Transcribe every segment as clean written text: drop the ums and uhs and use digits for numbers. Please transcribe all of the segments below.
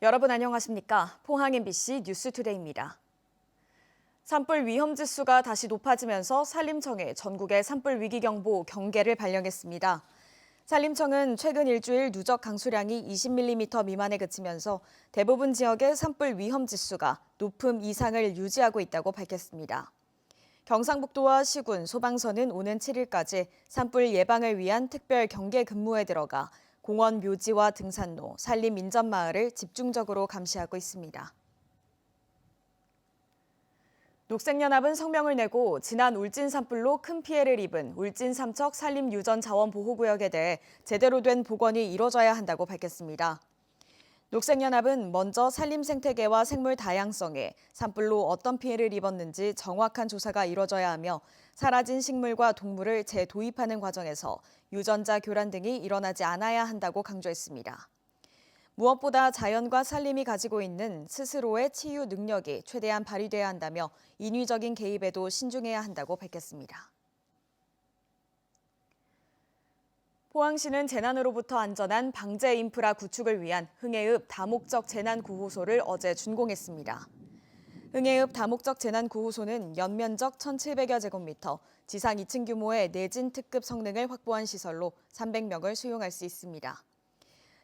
여러분 안녕하십니까? 포항 MBC 뉴스투데이입니다. 산불 위험지수가 다시 높아지면서 산림청이 전국의 산불 위기경보 경계를 발령했습니다. 산림청은 최근 일주일 누적 강수량이 20mm 미만에 그치면서 대부분 지역의 산불 위험지수가 높음 이상을 유지하고 있다고 밝혔습니다. 경상북도와 시군, 소방서는 오는 7일까지 산불 예방을 위한 특별 경계 근무에 들어가 공원 묘지와 등산로, 산림 인접마을을 집중적으로 감시하고 있습니다. 녹색연합은 성명을 내고 지난 울진 산불로 큰 피해를 입은 울진 삼척 산림유전자원보호구역에 대해 제대로 된 복원이 이뤄져야 한다고 밝혔습니다. 녹색연합은 먼저 산림 생태계와 생물 다양성에 산불로 어떤 피해를 입었는지 정확한 조사가 이뤄져야 하며 사라진 식물과 동물을 재도입하는 과정에서 유전자 교란 등이 일어나지 않아야 한다고 강조했습니다. 무엇보다 자연과 산림이 가지고 있는 스스로의 치유 능력이 최대한 발휘돼야 한다며 인위적인 개입에도 신중해야 한다고 밝혔습니다. 포항시는 재난으로부터 안전한 방제 인프라 구축을 위한 흥해읍 다목적 재난구호소를 어제 준공했습니다. 흥해읍 다목적 재난구호소는 연면적 1,700여 제곱미터, 지상 2층 규모의 내진 특급 성능을 확보한 시설로 300명을 수용할 수 있습니다.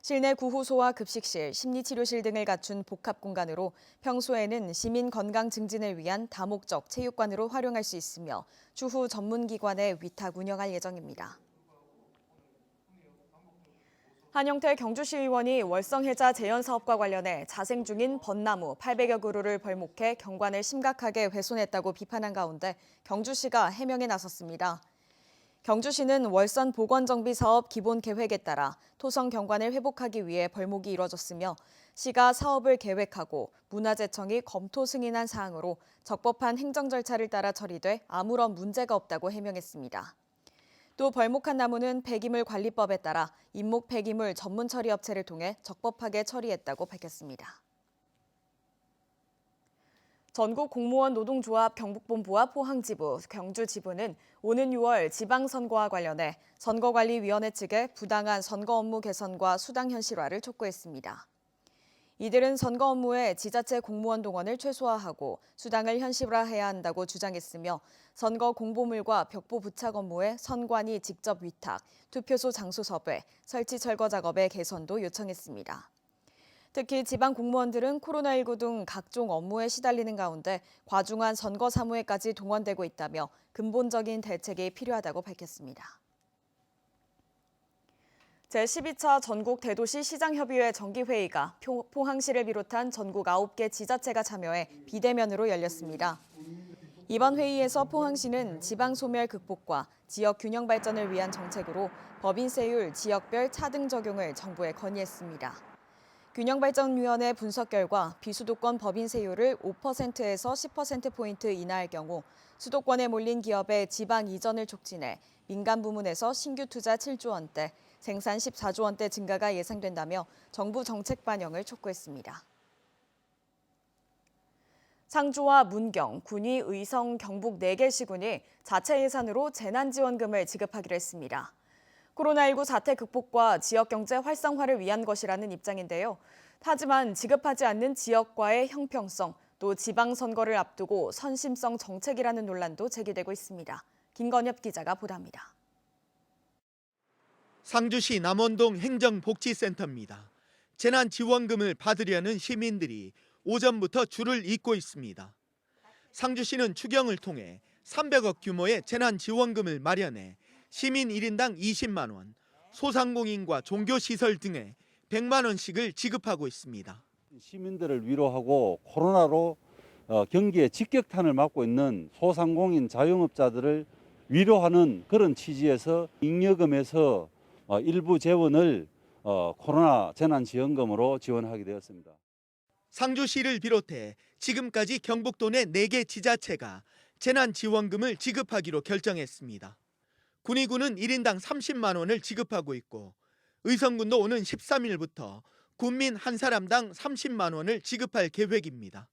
실내 구호소와 급식실, 심리치료실 등을 갖춘 복합 공간으로 평소에는 시민 건강 증진을 위한 다목적 체육관으로 활용할 수 있으며 추후 전문기관에 위탁 운영할 예정입니다. 한영태 경주시 의원이 월성해자 재현사업과 관련해 자생 중인 벚나무 800여 그루를 벌목해 경관을 심각하게 훼손했다고 비판한 가운데 경주시가 해명에 나섰습니다. 경주시는 월선 보건정비 사업 기본 계획에 따라 토성 경관을 회복하기 위해 벌목이 이뤄졌으며 시가 사업을 계획하고 문화재청이 검토 승인한 사항으로 적법한 행정 절차를 따라 처리돼 아무런 문제가 없다고 해명했습니다. 또 벌목한 나무는 폐기물 관리법에 따라 인목 폐기물 전문 처리 업체를 통해 적법하게 처리했다고 밝혔습니다. 전국 공무원 노동조합 경북본부와 포항지부, 경주지부는 오는 6월 지방선거와 관련해 선거관리위원회 측에 부당한 선거 업무 개선과 수당 현실화를 촉구했습니다. 이들은 선거 업무에 지자체 공무원 동원을 최소화하고 수당을 현실화해야 한다고 주장했으며 선거 공보물과 벽보 부착 업무에 선관위 직접 위탁, 투표소 장소 섭외, 설치 철거 작업의 개선도 요청했습니다. 특히 지방 공무원들은 코로나19 등 각종 업무에 시달리는 가운데 과중한 선거 사무에까지 동원되고 있다며 근본적인 대책이 필요하다고 밝혔습니다. 제12차 전국 대도시 시장협의회 정기회의가 포항시를 비롯한 전국 9개 지자체가 참여해 비대면으로 열렸습니다. 이번 회의에서 포항시는 지방소멸 극복과 지역 균형 발전을 위한 정책으로 법인세율 지역별 차등 적용을 정부에 건의했습니다. 균형발전위원회 분석 결과 비수도권 법인세율을 5%에서 10%포인트 인하할 경우 수도권에 몰린 기업의 지방 이전을 촉진해 민간 부문에서 신규 투자 7조 원대, 생산 14조 원대 증가가 예상된다며 정부 정책 반영을 촉구했습니다. 상주와 문경, 군위, 의성, 경북 4개 시군이 자체 예산으로 재난지원금을 지급하기로 했습니다. 코로나19 사태 극복과 지역경제 활성화를 위한 것이라는 입장인데요. 하지만 지급하지 않는 지역과의 형평성, 또 지방선거를 앞두고 선심성 정책이라는 논란도 제기되고 있습니다. 김건엽 기자가 보도합니다. 상주시 남원동 행정복지센터입니다. 재난지원금을 받으려는 시민들이 오전부터 줄을 잇고 있습니다. 상주시는 추경을 통해 300억 규모의 재난지원금을 마련해 시민 1인당 20만 원, 소상공인과 종교시설 등에 100만 원씩을 지급하고 있습니다. 시민들을 위로하고 코로나로 경기에 직격탄을 맞고 있는 소상공인 자영업자들을 위로하는 그런 취지에서 잉여금에서 일부 재원을 코로나 재난지원금으로 지원하게 되었습니다. 상주시를 비롯해 지금까지 경북도 내 4개 지자체가 재난지원금을 지급하기로 결정했습니다. 군위군은 1인당 30만 원을 지급하고 있고 의성군도 오는 13일부터 군민 한 사람당 30만 원을 지급할 계획입니다.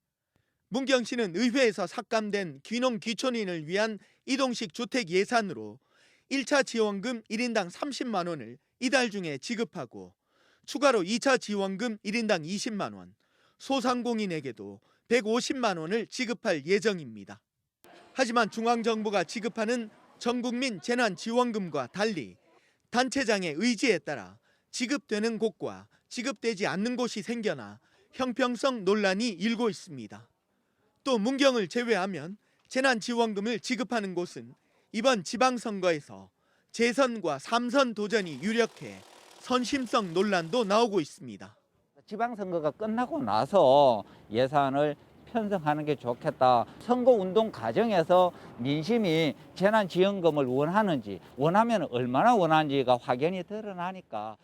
문경시는 의회에서 삭감된 귀농 귀촌인을 위한 이동식 주택 예산으로 1차 지원금 1인당 30만 원을 이달 중에 지급하고 추가로 2차 지원금 1인당 20만 원, 소상공인에게도 150만 원을 지급할 예정입니다. 하지만 중앙정부가 지급하는 전국민 재난지원금과 달리 단체장의 의지에 따라 지급되는 곳과 지급되지 않는 곳이 생겨나 형평성 논란이 일고 있습니다. 또 문경을 제외하면 재난지원금을 지급하는 곳은 이번 지방선거에서 재선과 3선 도전이 유력해 선심성 논란도 나오고 있습니다. 지방선거가 끝나고 나서 예산을 편성하는 게 좋겠다. 선거운동 과정에서 민심이 재난지원금을 원하면 얼마나 원하는지가 확연히 드러나니까.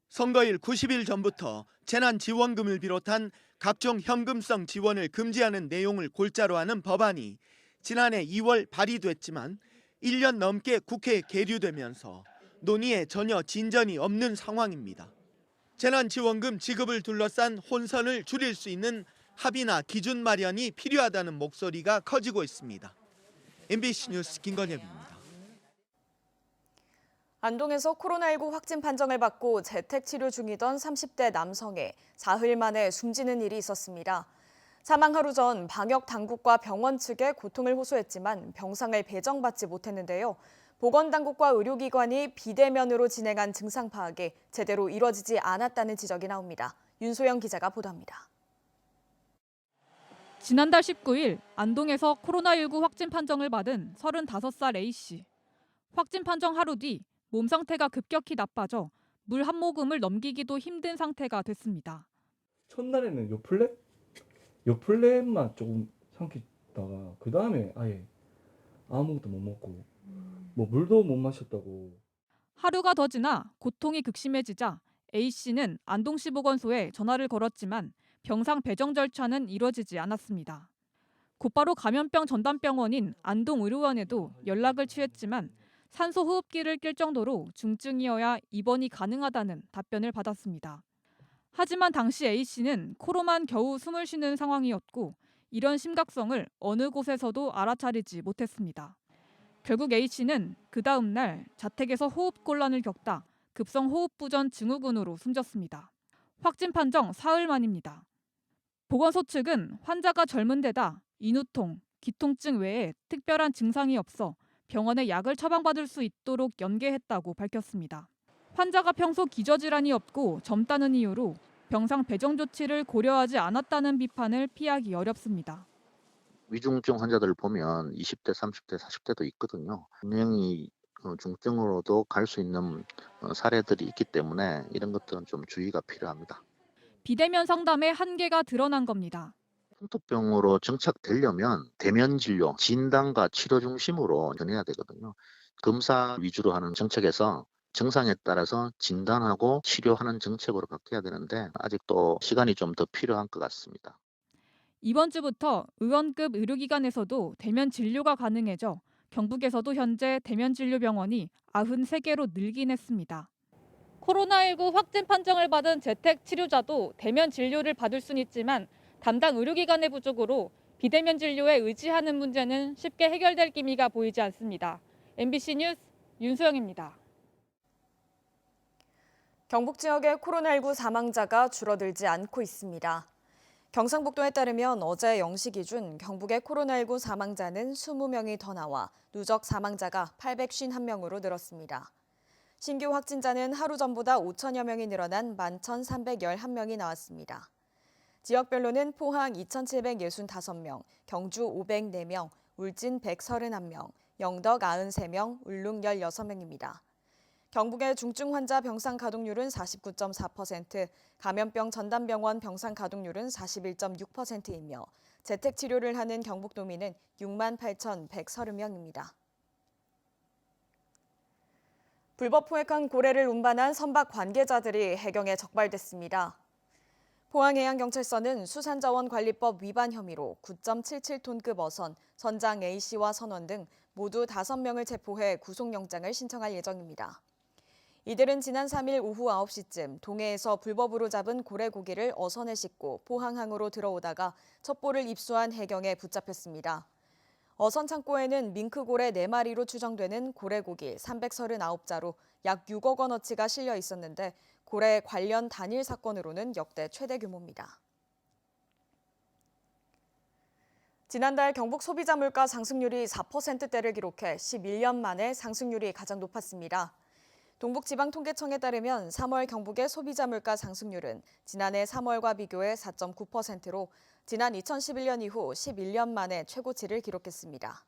선거일 90일 전부터 재난지원금을 비롯한 각종 현금성 지원을 금지하는 내용을 골자로 하는 법안이 지난해 2월 발의됐지만 1년 넘게 국회에 계류되면서 논의에 전혀 진전이 없는 상황입니다. 재난지원금 지급을 둘러싼 혼선을 줄일 수 있는 합의나 기준 마련이 필요하다는 목소리가 커지고 있습니다. MBC 뉴스 김건엽입니다. 안동에서 코로나19 확진 판정을 받고 재택 치료 중이던 30대 남성이 사흘 만에 숨지는 일이 있었습니다. 사망 하루 전 방역 당국과 병원 측에 고통을 호소했지만 병상을 배정받지 못했는데요. 보건당국과 의료기관이 비대면으로 진행한 증상 파악이 제대로 이뤄지지 않았다는 지적이 나옵니다. 윤소영 기자가 보도합니다. 지난달 19일 안동에서 코로나19 확진 판정을 받은 35살 A씨. 확진 판정 하루 뒤 몸 상태가 급격히 나빠져 물 한 모금을 넘기기도 힘든 상태가 됐습니다. 첫날에는 요플렛만 조금 삼키다가 그 다음에 아예 아무것도 못 먹고 뭐 물도 못 마셨다고. 하루가 더 지나 고통이 극심해지자 A씨는 안동시 보건소에 전화를 걸었지만 병상 배정 절차는 이뤄지지 않았습니다. 곧바로 감염병 전담병원인 안동의료원에도 연락을 취했지만 산소 호흡기를 낄 정도로 중증이어야 입원이 가능하다는 답변을 받았습니다. 하지만 당시 A씨는 코로만 겨우 숨을 쉬는 상황이었고 이런 심각성을 어느 곳에서도 알아차리지 못했습니다. 결국 A씨는 그 다음 날 자택에서 호흡곤란을 겪다 급성 호흡부전 증후군으로 숨졌습니다. 확진 판정 사흘 만입니다. 보건소 측은 환자가 젊은 데다 인후통, 기통증 외에 특별한 증상이 없어 병원에 약을 처방받을 수 있도록 연계했다고 밝혔습니다. 환자가 평소 기저질환이 없고 젊다는 이유로 병상 배정 조치를 고려하지 않았다는 비판을 피하기 어렵습니다. 위중증 환자들을 보면 20대, 30대, 40대도 있거든요. 분명히 중증으로도 갈 수 있는 사례들이 있기 때문에 이런 것들은 좀 주의가 필요합니다. 비대면 상담의 한계가 드러난 겁니다. 풍토병으로 정착되려면 대면 진료, 진단과 치료 중심으로 전해야 되거든요. 검사 위주로 하는 정책에서 증상에 따라서 진단하고 치료하는 정책으로 바뀌어야 되는데 아직도 시간이 좀 더 필요한 것 같습니다. 이번 주부터 의원급 의료기관에서도 대면 진료가 가능해져 경북에서도 현재 대면 진료 병원이 93개로 늘긴 했습니다. 코로나19 확진 판정을 받은 재택 치료자도 대면 진료를 받을 수는 있지만 담당 의료기관의 부족으로 비대면 진료에 의지하는 문제는 쉽게 해결될 기미가 보이지 않습니다. MBC 뉴스 윤소영입니다. 경북 지역의 코로나19 사망자가 줄어들지 않고 있습니다. 경상북도에 따르면 어제 0시 기준 경북의 코로나19 사망자는 20명이 더 나와 누적 사망자가 851명으로 늘었습니다. 신규 확진자는 하루 전보다 5천여 명이 늘어난 11,311명이 나왔습니다. 지역별로는 포항 2,765명, 경주 504명, 울진 131명, 영덕 93명, 울릉 16명입니다. 경북의 중증 환자 병상 가동률은 49.4%, 감염병 전담병원 병상 가동률은 41.6%이며 재택 치료를 하는 경북도민은 68,130명입니다. 불법 포획한 고래를 운반한 선박 관계자들이 해경에 적발됐습니다. 포항해양경찰서는 수산자원관리법 위반 혐의로 9.77톤급 어선, 선장 A씨와 선원 등 모두 5명을 체포해 구속영장을 신청할 예정입니다. 이들은 지난 3일 오후 9시쯤 동해에서 불법으로 잡은 고래 고기를 어선에 싣고 포항항으로 들어오다가 첩보를 입수한 해경에 붙잡혔습니다. 어선 창고에는 밍크고래 4마리로 추정되는 고래고기 339자로 약 6억 원어치가 실려 있었는데 고래 관련 단일 사건으로는 역대 최대 규모입니다. 지난달 경북 소비자 물가 상승률이 4%대를 기록해 11년 만에 상승률이 가장 높았습니다. 동북지방통계청에 따르면 3월 경북의 소비자 물가 상승률은 지난해 3월과 비교해 4.9%로 지난 2011년 이후 11년 만에 최고치를 기록했습니다.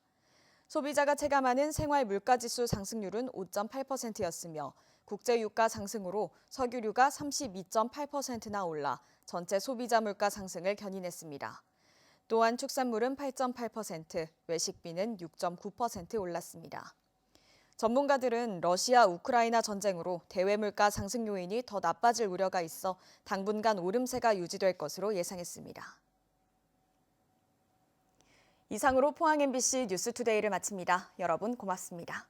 소비자가 체감하는 생활 물가지수 상승률은 5.8%였으며 국제유가 상승으로 석유류가 32.8%나 올라 전체 소비자 물가 상승을 견인했습니다. 또한 축산물은 8.8%, 외식비는 6.9% 올랐습니다. 전문가들은 러시아 우크라이나 전쟁으로 대외 물가 상승 요인이 더 나빠질 우려가 있어 당분간 오름세가 유지될 것으로 예상했습니다. 이상으로 포항 MBC 뉴스투데이를 마칩니다. 여러분 고맙습니다.